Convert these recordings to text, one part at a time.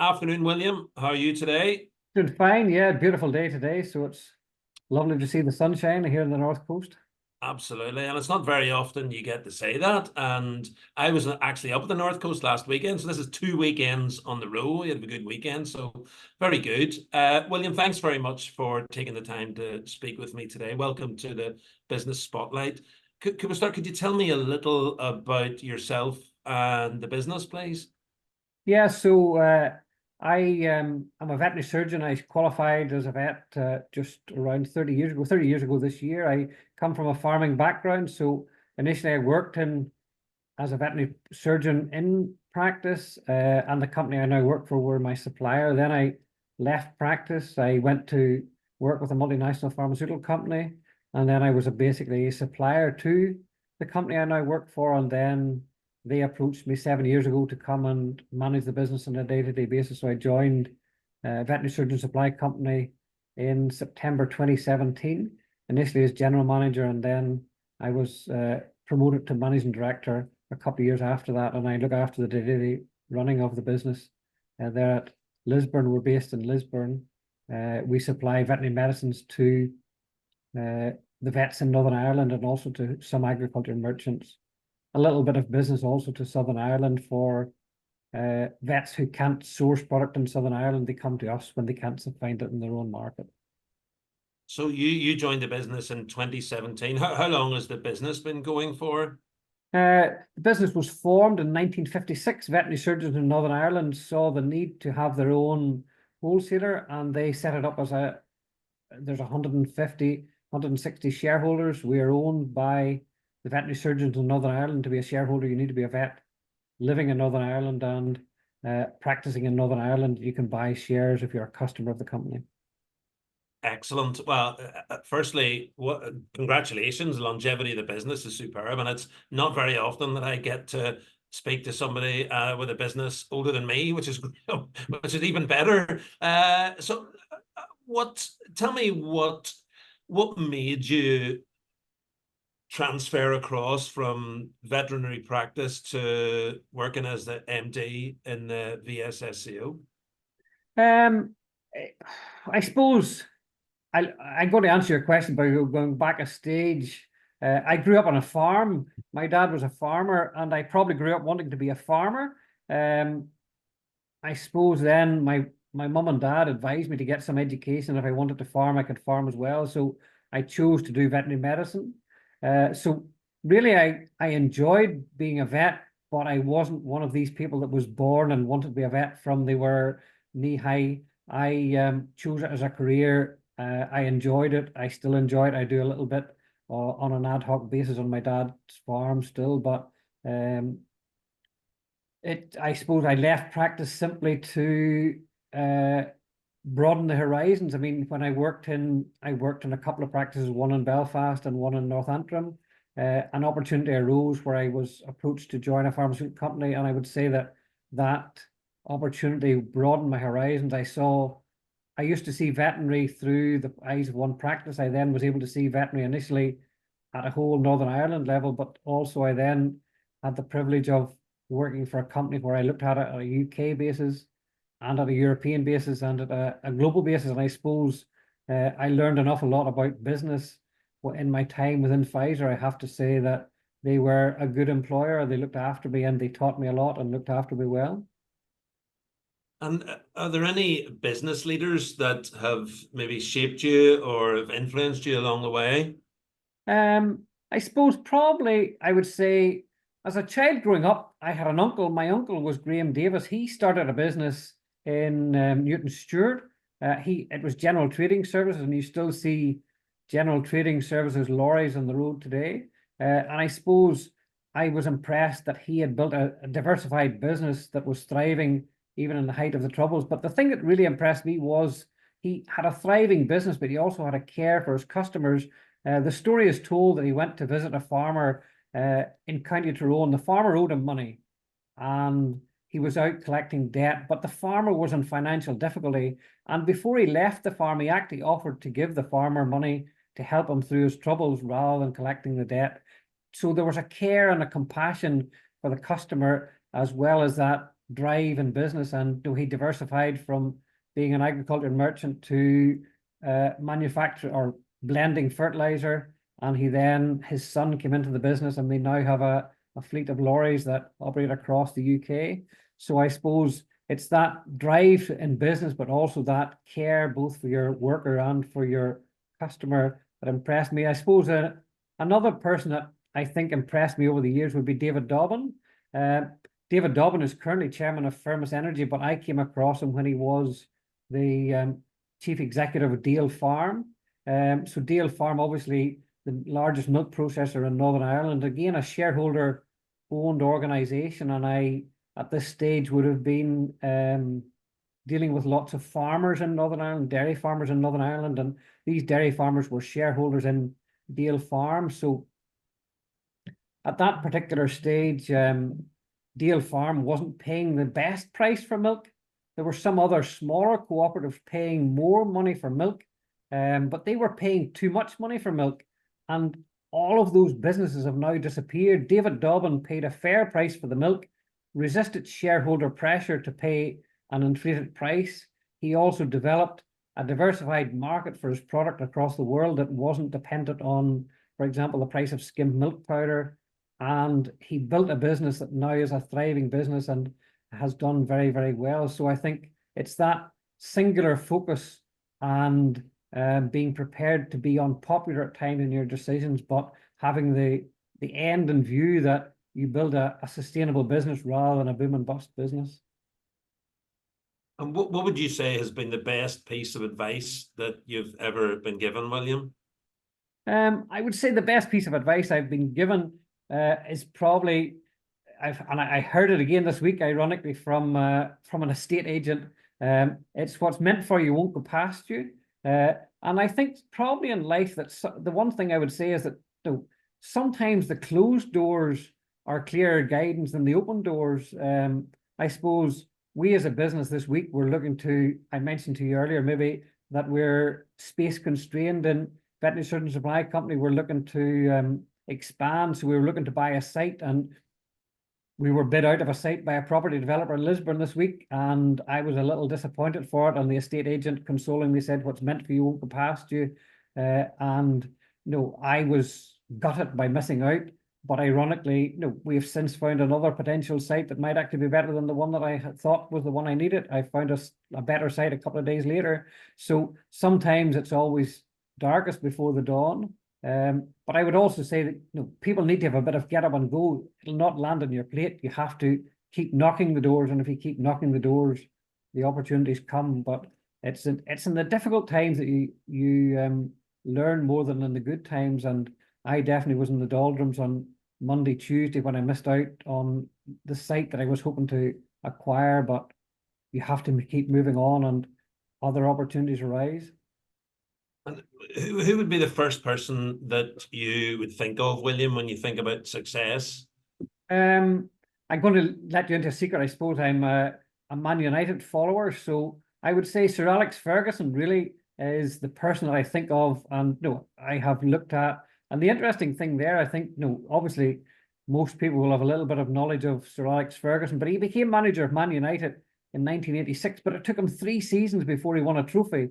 Afternoon, William. How are you today? Doing fine, yeah. Beautiful day today, so it's lovely to see the sunshine here in the North Coast. Absolutely. And it's not very often you get to say that. And I was actually up at the North Coast last weekend. So this is 2 weekends on the row. We had a good weekend. So very good. William, thanks very much for taking the time to speak with me today. Welcome to the Business Spotlight. Could we start? Could you tell me a little about yourself and the business, please? Yeah, so I'm a veterinary surgeon. I qualified as a vet just around 30 years ago. 30 years ago this year. I come from a farming background, so initially I worked in as a veterinary surgeon in practice, and the company I now work for were my supplier. Then I left practice. I went to work with a multinational pharmaceutical company, and then I was basically a supplier to the company I now work for. And then they approached me 7 years ago to come and manage the business on a day-to-day basis. So I joined Veterinary Surgeon Supply Company in September 2017, initially as general manager, and then I was promoted to managing director a couple of years after that, and I look after the day-to-day running of the business. They're at Lisburn. We're based in Lisburn. We supply veterinary medicines to the vets in Northern Ireland and also to some agriculture merchants. A little bit of business also to Southern Ireland for vets who can't source product in Southern Ireland. They come to us when they can't find it in their own market. So you joined the business in 2017. How long has the business been going for? The business was formed in 1956. Veterinary surgeons in Northern Ireland saw the need to have their own wholesaler, and they set it up as there's 150, 160 shareholders. We are owned by the veterinary surgeons in Northern Ireland. To be a shareholder, you need to be a vet living in Northern Ireland and practicing in Northern Ireland. You can buy shares if you're a customer of the company. Excellent. Well, firstly, congratulations. The longevity of the business is superb, and it's not very often that I get to speak to somebody with a business older than me, which is which is even better. Tell me what made you transfer across from veterinary practice to working as the MD in the VSSCO? Um, I suppose I'm going to answer your question by going back a stage. I grew up on a farm. My dad was a farmer, and I probably grew up wanting to be a farmer. I suppose then my mum and dad advised me to get some education. If I wanted to farm, I could farm as well. So I chose to do veterinary medicine. So really, I enjoyed being a vet, but I wasn't one of these people that was born and wanted to be a vet from they were knee high. I chose it as a career. I enjoyed it. I still enjoy it. I do a little bit on an ad hoc basis on my dad's farm still, but I suppose I left practice simply to broaden the horizons. I mean, when I worked in a couple of practices, one in Belfast and one in North Antrim. An opportunity arose where I was approached to join a pharmaceutical company, and I would say that opportunity broadened my horizons. I used to see veterinary through the eyes of one practice. I then was able to see veterinary initially at a whole Northern Ireland level, but also I then had the privilege of working for a company where I looked at it at a UK basis and at a European basis and at a global basis. And I suppose I learned an awful lot about business in my time within Pfizer. I have to say that they were a good employer. They looked after me and they taught me a lot and looked after me well. And are there any business leaders that have maybe shaped you or have influenced you along the way? I suppose probably I would say as a child growing up, I had an uncle. My uncle was Graham Davis. He started a business in Newton Stewart. It was General Trading Services, and you still see General Trading Services lorries on the road today. And I suppose I was impressed that he had built a diversified business that was thriving even in the height of the Troubles. But the thing that really impressed me was he had a thriving business, but he also had a care for his customers. The story is told that he went to visit a farmer in County Tyrone. The farmer owed him money, and he was out collecting debt, but the farmer was in financial difficulty. And before he left the farm, he actually offered to give the farmer money to help him through his troubles rather than collecting the debt. So there was a care and a compassion for the customer, as well as that drive in business, and he diversified from being an agriculture merchant to manufacture or blending fertilizer. And his son came into the business, and they now have a fleet of lorries that operate across the UK. So I suppose it's that drive in business, but also that care both for your worker and for your customer that impressed me. I suppose another person that I think impressed me over the years would be David Dobbin. David Dobbin is currently chairman of Firmus Energy, but I came across him when he was the chief executive of Dale Farm. So Dale Farm, obviously the largest milk processor in Northern Ireland, again, a shareholder-owned organisation, and I, at this stage, would have been dealing with lots of farmers in Northern Ireland, dairy farmers in Northern Ireland, and these dairy farmers were shareholders in Dale Farm. So at that particular stage, Dale Farm wasn't paying the best price for milk. There were some other smaller cooperatives paying more money for milk, but they were paying too much money for milk. And all of those businesses have now disappeared. David Dobbin paid a fair price for the milk, resisted shareholder pressure to pay an inflated price. He also developed a diversified market for his product across the world that wasn't dependent on, for example, the price of skimmed milk powder. And he built a business that now is a thriving business and has done very, very well. So I think it's that singular focus and being prepared to be unpopular at times in your decisions, but having the end in view that you build a sustainable business rather than a boom and bust business. And what would you say has been the best piece of advice that you've ever been given, William? I would say the best piece of advice I've been given is probably, I heard it again this week, ironically, from an estate agent. It's what's meant for you won't go past you. And I think probably in life that the one thing I would say is that sometimes the closed doors are clearer guidance than the open doors. I suppose we as a business this week, we're looking to, I mentioned to you earlier, maybe that we're space constrained in Veterinary Surgeon Supply Company. We're looking to expand. So we were looking to buy a site, and we were bid out of a site by a property developer in Lisburn this week, and I was a little disappointed for it. And the estate agent consolingly said, "What's meant for you won't go past you." And I was gutted by missing out. But ironically, we have since found another potential site that might actually be better than the one that I had thought was the one I needed. I found a better site a couple of days later. So sometimes it's always darkest before the dawn. But I would also say that people need to have a bit of get up and go. It'll not land on your plate. You have to keep knocking the doors, and if you keep knocking the doors, the opportunities come. But it's in the difficult times that you learn more than in the good times. And I definitely was in the doldrums on Monday, Tuesday when I missed out on the site that I was hoping to acquire. But you have to keep moving on, and other opportunities arise. And who would be the first person that you would think of, William, when you think about success? I'm going to let you into a secret. I suppose I'm a Man United follower, so I would say Sir Alex Ferguson really is the person that I think of, and I have looked at. And the interesting thing there, I think, obviously most people will have a little bit of knowledge of Sir Alex Ferguson, but he became manager of Man United in 1986, but it took him 3 seasons before he won a trophy.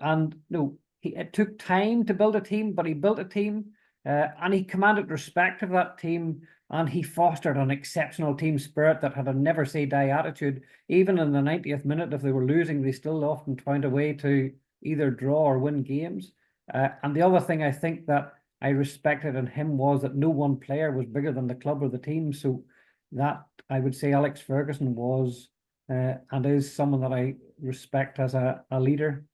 And it took time to build a team, but he built a team, and he commanded respect of that team, and he fostered an exceptional team spirit that had a never say die attitude. Even in the 90th minute, if they were losing, they still often found a way to either draw or win games. And the other thing I think that I respected in him was that no one player was bigger than the club or the team. So that, I would say, Alex Ferguson was and is someone that I respect as a leader.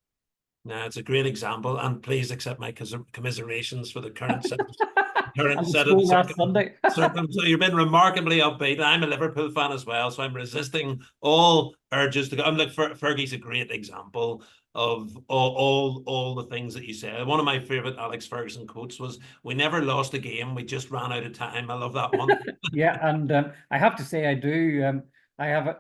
Nah, it's a great example, and please accept my commiserations for the current set of circumstances. You've been remarkably upbeat. I'm a Liverpool fan as well, so I'm resisting all urges to go. I'm like, Fergie's a great example of all the things that you said. One of my favorite Alex Ferguson quotes was, "We never lost a game, we just ran out of time." I love that one. Yeah, and I have to say I do. I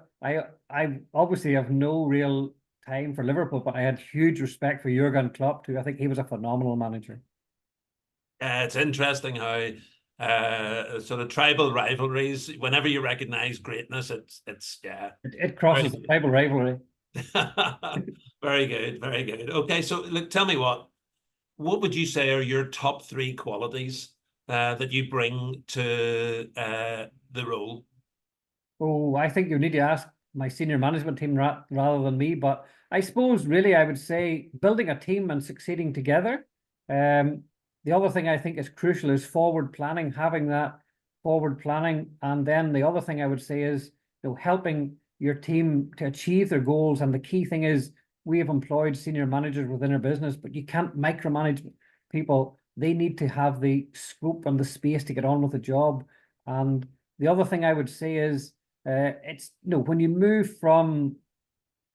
obviously have no real time for Liverpool, but I had huge respect for Jurgen Klopp too. I think he was a phenomenal manager. It's interesting how sort of tribal rivalries. Whenever you recognize greatness, it's yeah. It crosses the tribal rivalry. Very good, very good. Okay, so look, tell me what would you say are your top 3 qualities that you bring to the role? Oh, I think you need to ask my senior management team rather than me. But I suppose really I would say building a team and succeeding together. The other thing I think is crucial is forward planning, having that forward planning. And then the other thing I would say is, helping your team to achieve their goals. And the key thing is we have employed senior managers within our business, but you can't micromanage people. They need to have the scope and the space to get on with the job. And the other thing I would say is it's when you move from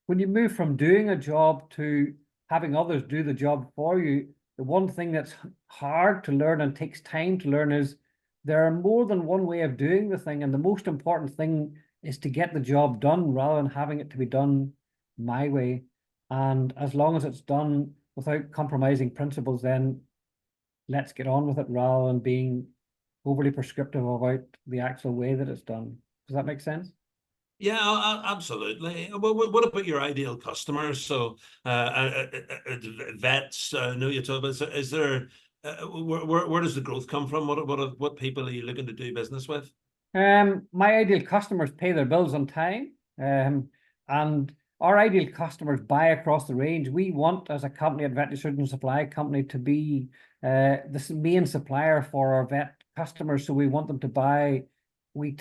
doing a job to having others do the job for you, the one thing that's hard to learn and takes time to learn is there are more than one way of doing the thing, and the most important thing is to get the job done rather than having it to be done my way. And as long as it's done without compromising principles, then let's get on with it rather than being overly prescriptive about the actual way that it's done. Does that make sense? Yeah, absolutely. What about your ideal customers? So, vets, know you talk about. So is there, where does the growth come from? What people are you looking to do business with? My ideal customers pay their bills on time, and our ideal customers buy across the range. We want, as a company, at Veterinary Surgeon Supply Company, to be the main supplier for our vet customers. So we want them to buy. We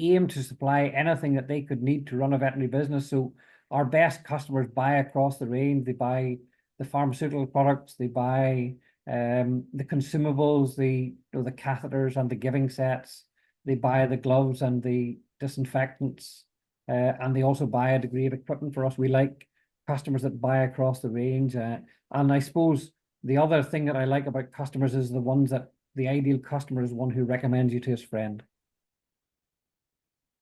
aim to supply anything that they could need to run a veterinary business. So our best customers buy across the range. They buy the pharmaceutical products. They buy the consumables, the catheters and the giving sets. They buy the gloves and the disinfectants, and they also buy a degree of equipment for us. We like customers that buy across the range. And I suppose the other thing that I like about customers is the ideal customer is one who recommends you to his friend.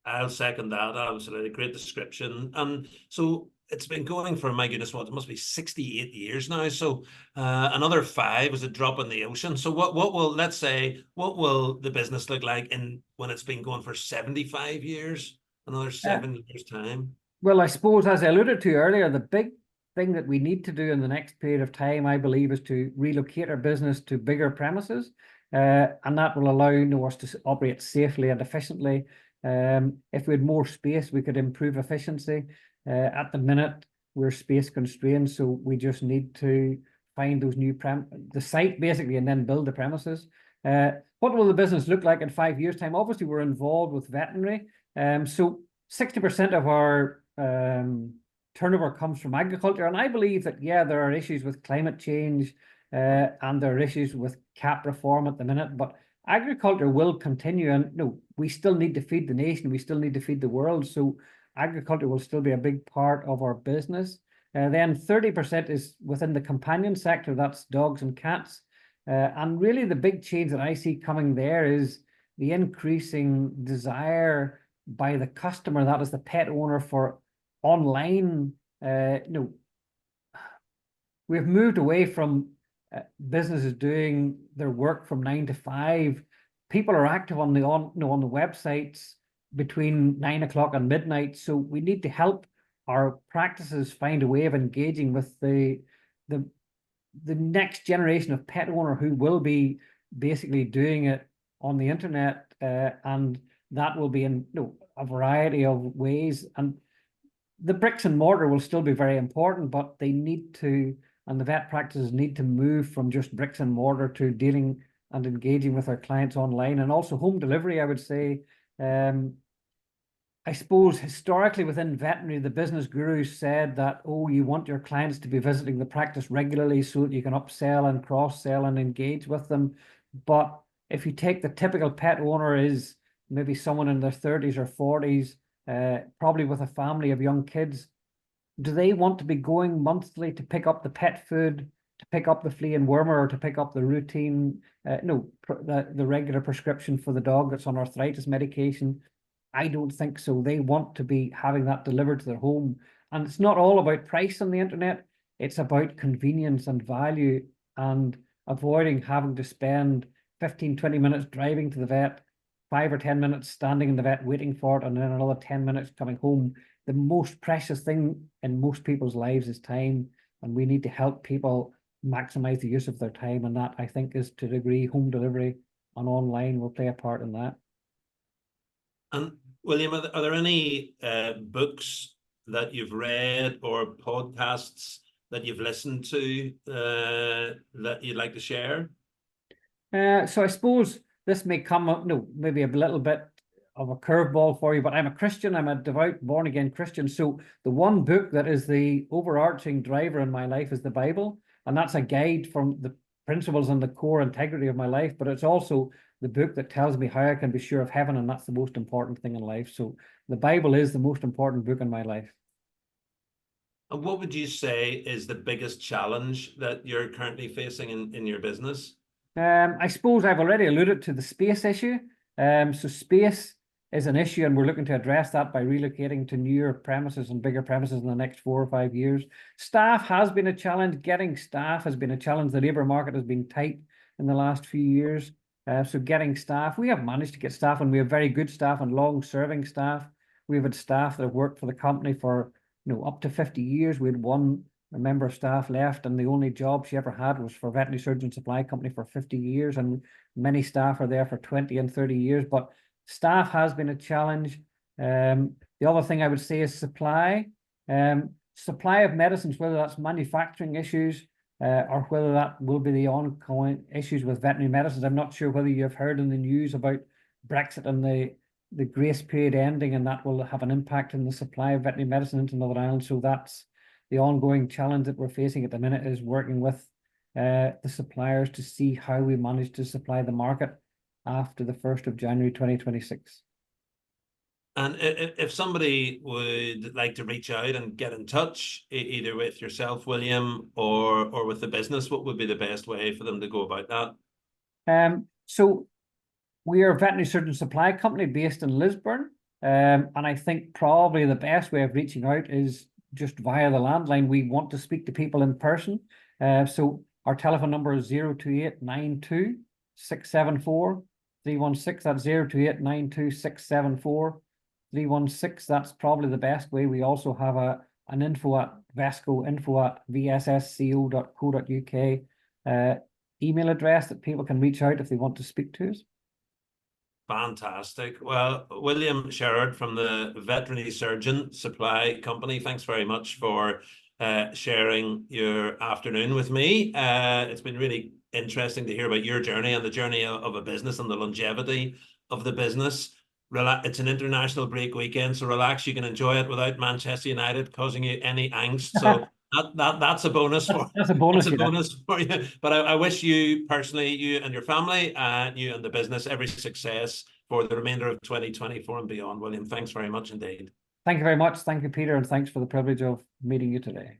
I'll second that. Absolutely. Great description. And so it's been going for, my goodness, what, it must be 68 years now. So another 5 is a drop in the ocean. So what will, let's say, what will the business look like when it's been going for 75 years, another 7 years' time? Well, I suppose, as I alluded to earlier, the big thing that we need to do in the next period of time, I believe, is to relocate our business to bigger premises. And that will allow us to operate safely and efficiently. If we had more space, we could improve efficiency. At the minute, we're space constrained, so we just need to find those the site basically, and then build the premises. What will the business look like in 5 years' time? Obviously, we're involved with veterinary. So 60% of our turnover comes from agriculture, and I believe that there are issues with climate change, and there are issues with cap reform at the minute, but agriculture will continue, and we still need to feed the nation. We still need to feed the world. So agriculture will still be a big part of our business. Then 30% is within the companion sector. That's dogs and cats. And really the big change that I see coming there is the increasing desire by the customer, that is the pet owner, for online. We've moved away from businesses doing their work from 9 to 5. People are active on the websites between 9 o'clock and midnight. So we need to help our practices find a way of engaging with the next generation of pet owner who will be basically doing it on the internet, and that will be in a variety of ways. And the bricks and mortar will still be very important, but they need to, and the vet practices need to move from just bricks and mortar to dealing and engaging with our clients online, and also home delivery, I would say. I suppose historically within veterinary, the business gurus said that, you want your clients to be visiting the practice regularly so that you can upsell and cross-sell and engage with them. But if you take the typical pet owner is maybe someone in their 30s or 40s, probably with a family of young kids, do they want to be going monthly to pick up the pet food, to pick up the flea and wormer, or to pick up the routine, the regular prescription for the dog that's on arthritis medication? I don't think so. They want to be having that delivered to their home. And it's not all about price on the internet. It's about convenience and value, and avoiding having to spend 15, 20 minutes driving to the vet, 5 or 10 minutes standing in the vet waiting for it, and then another 10 minutes coming home. The most precious thing in most people's lives is time, and we need to help people maximize the use of their time, and that, I think, is to a degree home delivery and online will play a part in that. And William, are there any books that you've read or podcasts that you've listened to that you'd like to share? So I suppose this may come up, no, maybe a little bit of a curveball for you, but I'm a Christian. I'm a devout, born-again Christian. So the one book that is the overarching driver in my life is the Bible. And that's a guide from the principles and the core integrity of my life. But it's also the book that tells me how I can be sure of heaven. And that's the most important thing in life. So the Bible is the most important book in my life. And what would you say is the biggest challenge that you're currently facing in your business? I suppose I've already alluded to the space issue. So space is an issue, and we're looking to address that by relocating to newer premises and bigger premises in the next 4 or 5 years. Staff has been a challenge. Getting staff has been a challenge. The labour market has been tight in the last few years. So getting staff, we have managed to get staff, and we have very good staff and long-serving staff. We've had staff that have worked for the company for up to 50 years. We had one member of staff left, and the only job she ever had was for Veterinary Surgeon Supply Company for 50 years, and many staff are there for 20 and 30 years. But staff has been a challenge. The other thing I would say is supply. Supply of medicines, whether that's manufacturing issues or whether that will be the ongoing issues with veterinary medicines. I'm not sure whether you have heard in the news about Brexit and the grace period ending, and that will have an impact on the supply of veterinary medicine into Northern Ireland. So that's the ongoing challenge that we're facing at the minute, is working with the suppliers to see how we manage to supply the market after the 1st of January 2026. And if somebody would like to reach out and get in touch, either with yourself, William, or with the business, what would be the best way for them to go about that? So we are a veterinary surgeon supply company based in Lisburn. And I think probably the best way of reaching out is just via the landline. We want to speak to people in person. So our telephone number is 028 92 674 316. That's 028 92 674 316. That's probably the best way. We also have an info at VSSCO, info@vssco.co.uk email address that people can reach out if they want to speak to us. Fantastic. Well, William Sherrard from the Veterinary Surgeon Supply Company, thanks very much for sharing your afternoon with me. It's been really interesting to hear about your journey and the journey of a business and the longevity of the business. It's an international break weekend, so relax. You can enjoy it without Manchester United causing you any angst. So that's a bonus for that's a bonus. That's a bonus for you. But I wish you personally, you and your family, and you and the business, every success for the remainder of 2024 and beyond. William, thanks very much indeed. Thank you very much. Thank you, Peter, and thanks for the privilege of meeting you today.